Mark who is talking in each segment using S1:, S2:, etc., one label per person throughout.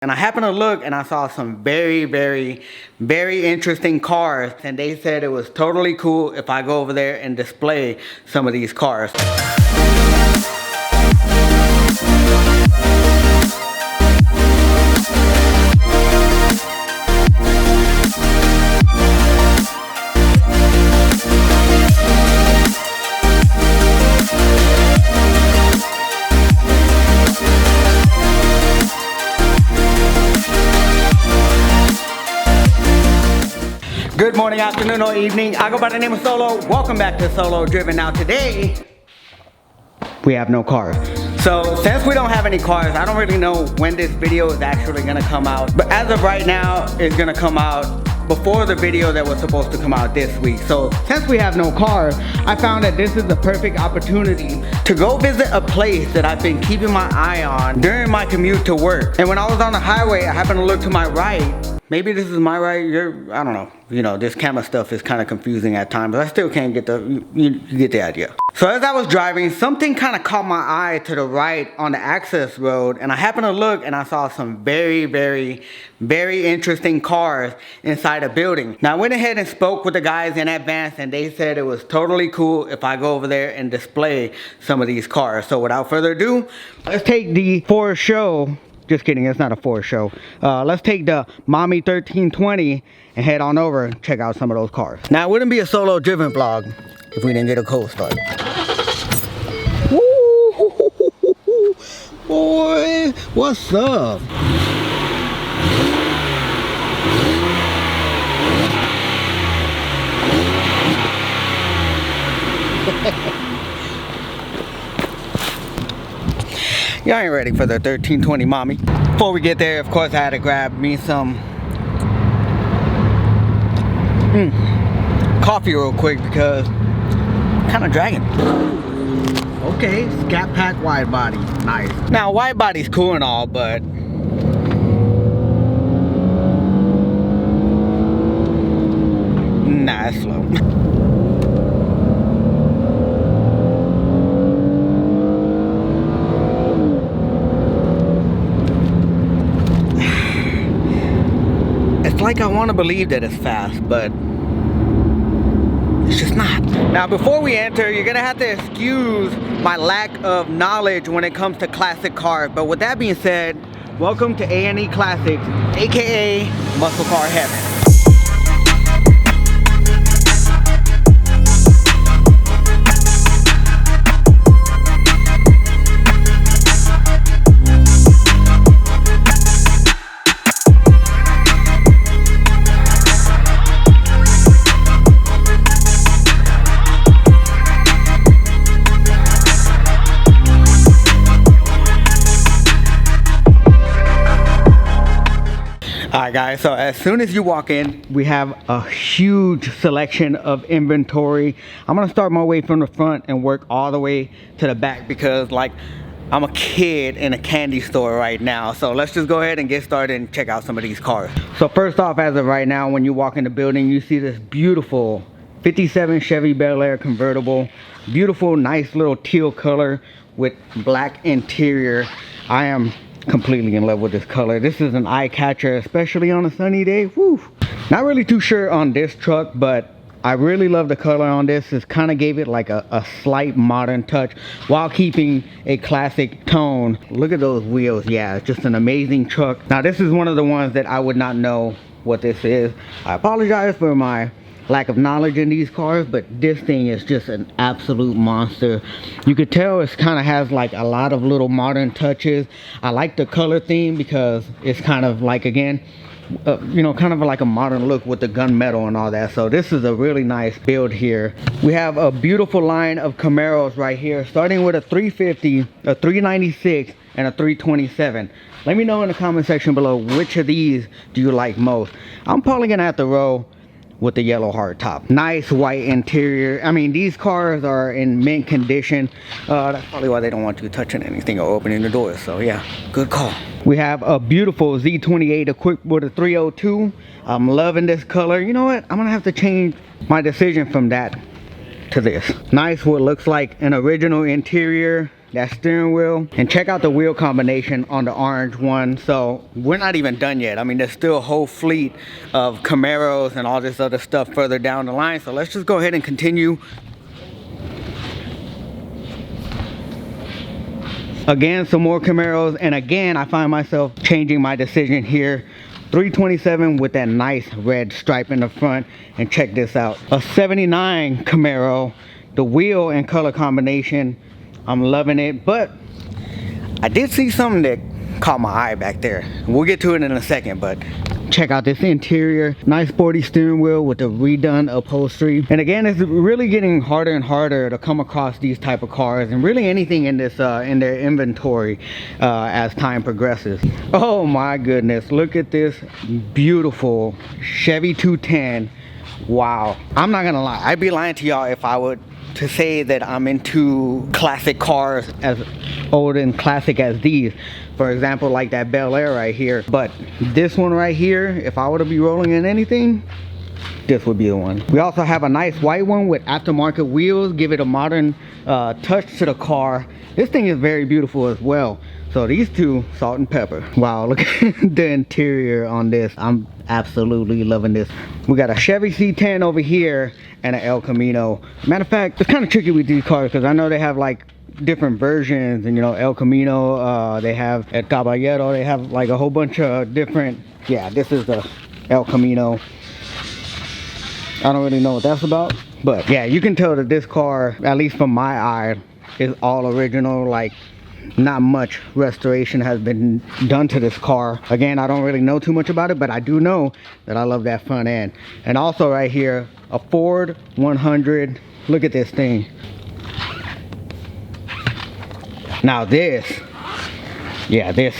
S1: And I happened to look and I saw some very interesting cars, and they said it was totally cool if I go over there and display some of these cars. Good morning, afternoon, or evening. I go by the name of Solo. Welcome back to Solo Driven. Now today, we have no cars. So since we don't have any cars, I don't really know when this video is actually gonna come out. But as of right now, it's gonna come out before the video that was supposed to come out this week. So since we have no cars, I found that this is the perfect opportunity to go visit a place that I've been keeping my eye on during my commute to work. And when I was on the highway, I happened to look to my right. Maybe this is my right, I don't know. You know, this camera stuff is kind of confusing at times, but I still can't get you get the idea. So as I was driving, something kind of caught my eye to the right on the access road, and I happened to look and I saw some very interesting cars inside a building. Now I went ahead and spoke with the guys in advance, and they said it was totally cool if I go over there and display some of these cars. So without further ado, let's take the for show. Just kidding, it's not a Ford show. Let's take the Mommy 1320 and head on over and check out some of those cars. Now, it wouldn't be a solo driven vlog if we didn't get a cold start. Woo! Boy, what's up? Y'all ain't ready for the 1320 mommy. Before we get there, of course, I had to grab me some coffee real quick because I'm kind of dragging. Okay, Scat Pack wide body, nice. Now, wide body's cool and all, but nah, it's slow. Like I want to believe that it's fast, but it's just not. Now before we enter, you're gonna have to excuse my lack of knowledge when it comes to classic cars, but with that being said, welcome to A&E Classics, aka Muscle Car Heaven. Alright guys, so as soon as you walk in, we have a huge selection of inventory. I'm gonna start my way from the front and work all the way to the back because like I'm a kid in a candy store right now. So let's just go ahead and get started and check out some of these cars. So first off, as of right now, when you walk in the building, you see this beautiful 57 Chevy Bel Air convertible. Beautiful, nice little teal color with black interior. I am completely in love with this color. This is an eye catcher, especially on a sunny day. Woo! Not really too sure on this truck, but I really love the color on this. It kind of gave it like a slight modern touch while keeping a classic tone. Look at those wheels. Yeah, it's just an amazing truck. Now this is one of the ones that I would not know what this is. I apologize for my lack of knowledge in these cars, but this thing is just an absolute monster. You could tell it kind of has like a lot of little modern touches. I like the color theme because it's kind of like, again, you know, kind of like a modern look with the gunmetal and all that. So this is a really nice build here. We have a beautiful line of Camaros right here, starting with a 350, a 396, and a 327. Let me know in the comment section below which of these do you like most. I'm probably gonna have to roll with the yellow hard top. Nice white interior. I mean, these cars are in mint condition. That's probably why they don't want you touching anything or opening the doors. So yeah, good call. We have a beautiful Z28 equipped with a 302. I'm loving this color. You know what? I'm gonna have to change my decision from that to this. Nice, what looks like an original interior. that steering wheel, and check out the wheel combination on the orange one. So we're not even done yet. I mean, there's still a whole fleet of Camaros and all this other stuff further down the line. So let's just go ahead and continue. Again, some more Camaros, and again I find myself changing my decision here. 327 with that nice red stripe in the front, and check this out, a 79 Camaro. The wheel and color combination, I'm loving it, but I did see something that caught my eye back there. We'll get to it in a second, but check out this interior. Nice sporty steering wheel with the redone upholstery. And again, it's really getting harder and harder to come across these type of cars, and really anything in this in their inventory as time progresses. Oh my goodness, look at this beautiful Chevy 210. Wow, I'm not gonna lie, I'd be lying to y'all if I would to say that I'm into classic cars as old and classic as these. For example, like that Bel Air right here. But this one right here, if I were to be rolling in anything, this would be the one. We also have a nice white one with aftermarket wheels, give it a modern touch to the car. This thing is very beautiful as well. So these two, salt and pepper. Wow, look at the interior on this. I'm absolutely loving this. We got a Chevy C10 over here and an El Camino. Matter of fact, it's kind of tricky with these cars because I know they have like different versions, and you know, El Camino, they have El Caballero, they have like a whole bunch of different. Yeah, this is the El Camino. I don't really know what that's about, but yeah, you can tell that this car, at least from my eye, is all original. Like, not much restoration has been done to this car. Again, I don't really know too much about it, but I do know that I love that front end. And also right here, a Ford 100. Look at this thing. Now this, yeah, this,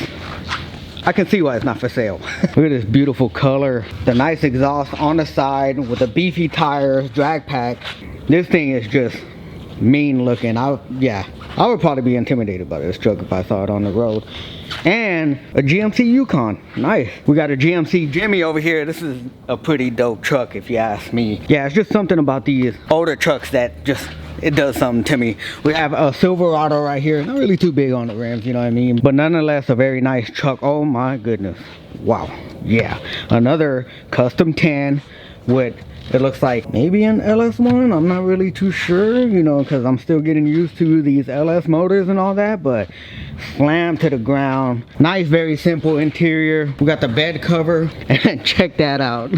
S1: I can see why it's not for sale. Look at this beautiful color, the nice exhaust on the side with the beefy tires, drag pack. This thing is just mean looking. I would probably be intimidated by this truck if I saw it on the road. And a GMC Yukon, nice. We got a GMC Jimmy over here. This is a pretty dope truck if you ask me. Yeah, it's just something about these older trucks that just, it does something to me. We have a Silverado right here, not really too big on the rims, you know what I mean, but nonetheless a very nice truck. Oh my goodness, wow. Yeah, another custom tan with, it looks like maybe an LS1. I'm not really too sure, you know, because I'm still getting used to these LS motors and all that, but slam to the ground. Nice, very simple interior. We got the bed cover, and check that out.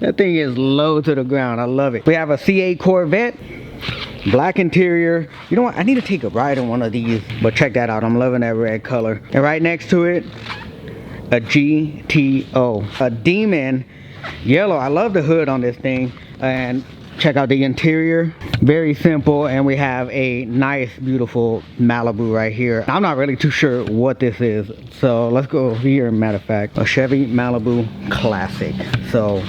S1: That thing is low to the ground. I love it. We have a C8 Corvette, black interior. You know what, I need to take a ride in one of these, but check that out. I'm loving that red color. And right next to it, a GTO, a Demon yellow. I love the hood on this thing, and check out the interior, very simple. And we have a nice beautiful Malibu right here. I'm not really too sure what this is, so let's go over here. Matter of fact, a Chevy Malibu Classic. So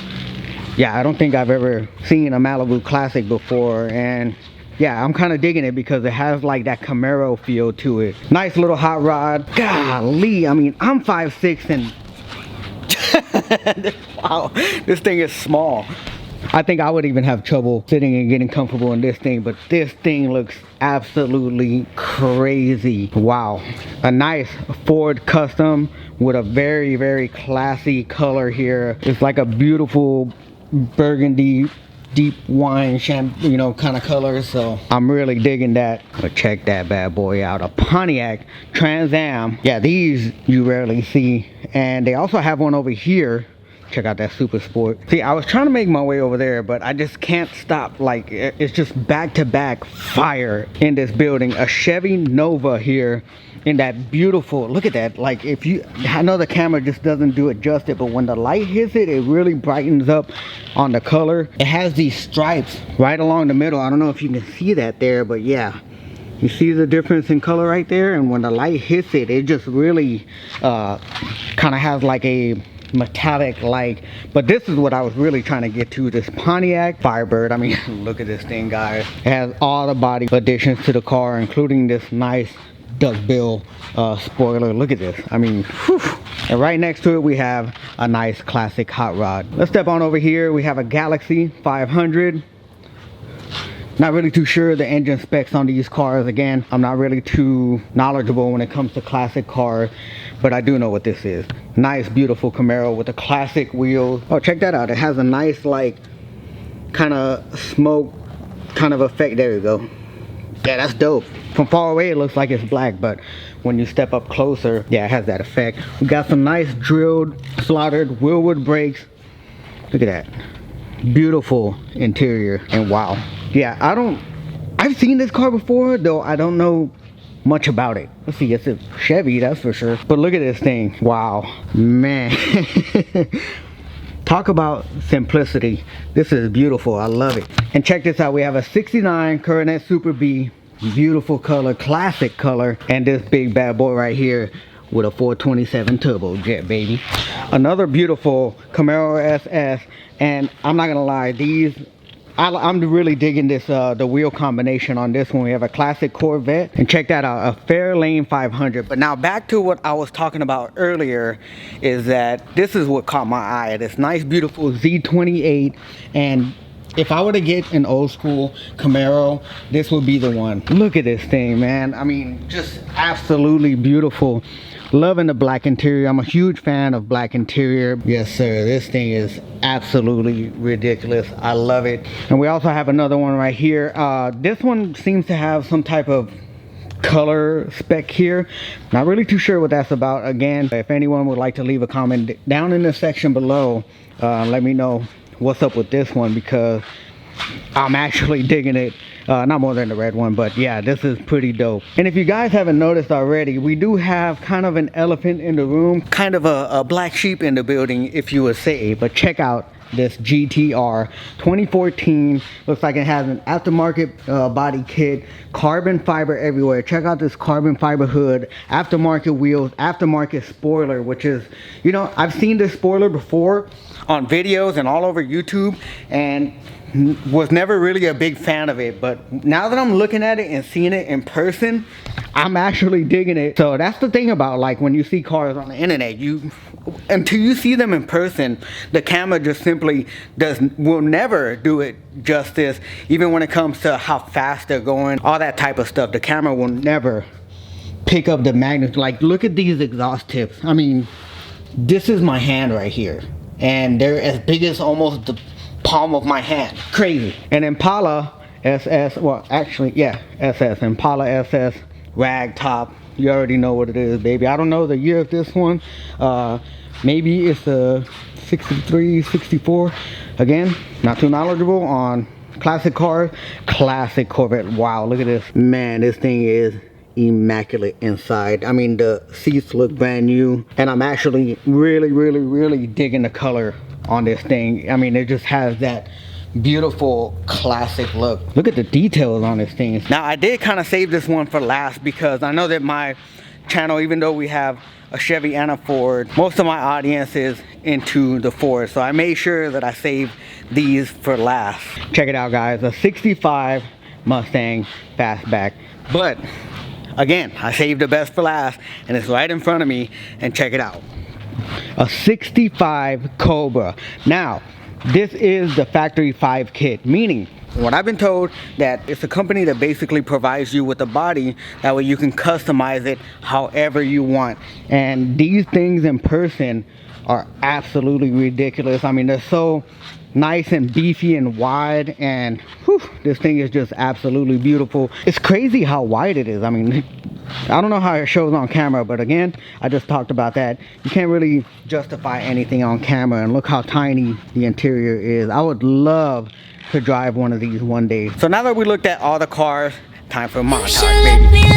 S1: yeah, I don't think I've ever seen a Malibu Classic before, and yeah, I'm kind of digging it because it has like that Camaro feel to it. Nice little hot rod. Golly, I mean, I'm 5'6" and wow, this thing is small. I think I would even have trouble sitting and getting comfortable in this thing, but this thing looks absolutely crazy. Wow, a nice Ford Custom with a very, very classy color here. It's like a beautiful burgundy, deep wine, you know, kind of color. So I'm really digging that. But check that bad boy out, a Pontiac Trans Am. Yeah, these you rarely see. And they also have one over here. Check out that Super Sport. See, I was trying to make my way over there, but I just can't stop. Like, it's just back-to-back fire in this building. A Chevy Nova here in that beautiful, look at that. Like, if you, I know the camera just doesn't do it justice, but when the light hits it, it really brightens up on the color. It has these stripes right along the middle. I don't know if you can see that there, but yeah, you see the difference in color right there. And when the light hits it, it just really kind of has like a metallic like. But this is what I was really trying to get to, this Pontiac Firebird. I mean, look at this thing, guys. It has all the body additions to the car, including this nice duckbill spoiler. Look at this, I mean, whew. And right next to it we have a nice classic hot rod. Let's step on over here. We have a Galaxy 500. Not really too sure the engine specs on these cars. Again, I'm not really too knowledgeable when it comes to classic cars, but I do know what this is. Nice, beautiful Camaro with the classic wheels. Oh, check that out. It has a nice, like, kind of smoke kind of effect. There you go. Yeah, that's dope. From far away, it looks like it's black, but when you step up closer, yeah, it has that effect. We got some nice drilled, slaughtered wheelwood brakes. Look at that. Beautiful interior, and wow. Yeah, I've seen this car before, though I don't know much about it. Let's see, it's a Chevy, that's for sure. But look at this thing. Wow, man. Talk about simplicity. This is beautiful. I love it. And check this out. We have a 69 Coronet Super B. Beautiful color, classic color. And this big bad boy right here with a 427 turbo jet, baby. Another beautiful Camaro SS. And I'm not gonna lie, these, I'm really digging this, the wheel combination on this one. We have a classic Corvette, and check that out, a Fairlane 500. But now back to what I was talking about earlier, is that this is what caught my eye. This nice, beautiful Z28, and if I were to get an old school Camaro, this would be the one. Look at this thing, man. I mean, just absolutely beautiful. Loving the black interior. I'm a huge fan of black interior. Yes, sir. This thing is absolutely ridiculous. I love it. And we also have another one right here. This one seems to have some type of color spec here. Not really too sure what that's about. Again, if anyone would like to leave a comment down in the section below, let me know what's up with this one, because I'm actually digging it. Not more than the red one, but yeah, this is pretty dope. And if you guys haven't noticed already, we do have kind of an elephant in the room, kind of a black sheep in the building, if you would say. But check out this GTR 2014. Looks like it has an aftermarket body kit, carbon fiber everywhere. Check out this carbon fiber hood, aftermarket wheels, aftermarket spoiler, which is, you know, I've seen this spoiler before on videos and all over YouTube, and was never really a big fan of it. But now that I'm looking at it and seeing it in person, I'm actually digging it. So that's the thing about, like, when you see cars on the internet, until you see them in person, the camera just simply will never do it justice. Even when it comes to how fast they're going, all that type of stuff, the camera will never pick up the magnitude. Like, look at these exhaust tips. I mean, this is my hand right here, and they're as big as almost the palm of my hand. Crazy. And Impala SS, well, actually, yeah, SS, Impala SS rag top. You already know what it is, baby. I don't know the year of this one. Maybe it's a 63, 64. Again, not too knowledgeable on classic cars. Classic Corvette. Wow, look at this. Man, this thing is immaculate inside. I mean, the seats look brand new, and I'm actually really digging the color on this thing. I mean, it just has that beautiful classic look. Look at the details on this thing. Now, I did kind of save this one for last, because I know that my channel, even though we have a Chevy and a Ford, most of my audience is into the Ford, so I made sure that I saved these for last. Check it out, guys. A 65 Mustang fastback. But again, I saved the best for last, and it's right in front of me. And check it out, a 65 Cobra. Now, this is the factory 5 kit, meaning what I've been told, that it's a company that basically provides you with a body, that way you can customize it however you want. And these things in person are absolutely ridiculous. I mean, they're so nice and beefy and wide, and whew, this thing is just absolutely beautiful. It's crazy how wide it is. I mean, I don't know how it shows on camera, but again, I just talked about that. You can't really justify anything on camera, and look how tiny the interior is. I would love to drive one of these one day. So now that we looked at all the cars, time for montage, baby.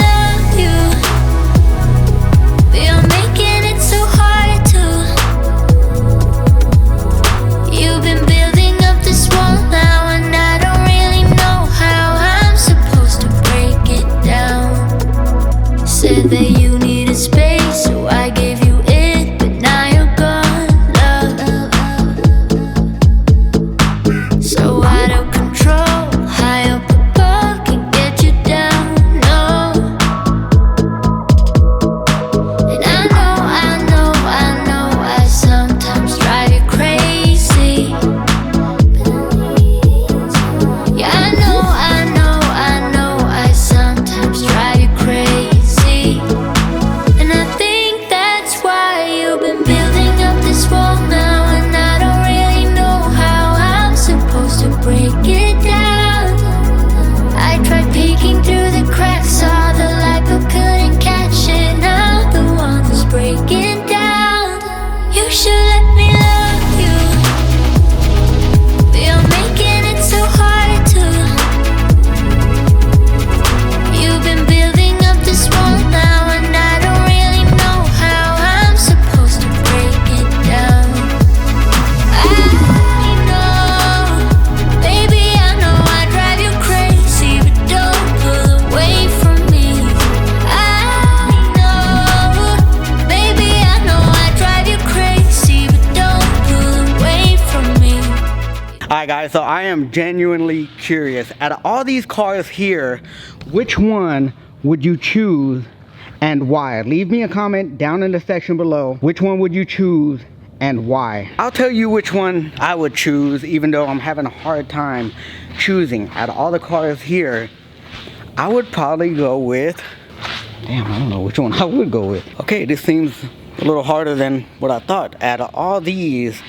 S2: Said that you needed space, so I gave you it, but now you're gone, love. So out of control, high up above, can get you down, no. And I
S1: Alright guys, so I am genuinely curious. Out of all these cars here, which one would you choose and why? Leave me a comment down in the section below. Which one would you choose and why? I'll tell you which one I would choose, even though I'm having a hard time choosing. Out of all the cars here, I would probably go with, damn, I don't know which one I would go with. Okay, this seems a little harder than what I thought. Out of all these,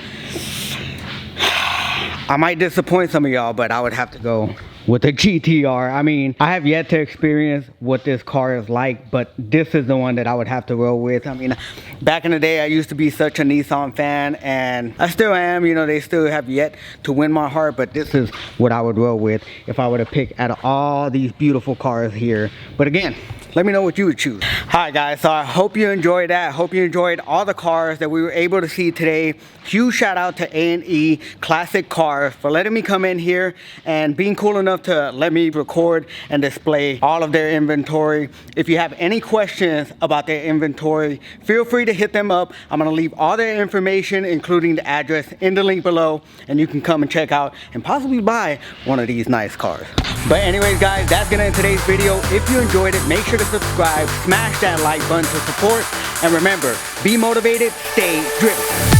S1: I might disappoint some of y'all, but I would have to go with the GTR. I mean, I have yet to experience what this car is like, but this is the one that I would have to roll with. I mean, back in the day, I used to be such a Nissan fan, and I still am. You know, they still have yet to win my heart, but this is what I would roll with if I were to pick out of all these beautiful cars here. But again, let me know what you would choose. Alright guys, so I hope you enjoyed that. I hope you enjoyed all the cars that we were able to see today. Huge shout out to A&E Classic Cars for letting me come in here and being cool enough to let me record and display all of their inventory. If you have any questions about their inventory, feel free to hit them up. I'm gonna leave all their information, including the address, in the link below, and you can come and check out and possibly buy one of these nice cars. But anyways guys, that's gonna end today's video. If you enjoyed it, make sure to subscribe, smash that like button to support, and remember, be motivated, stay driven.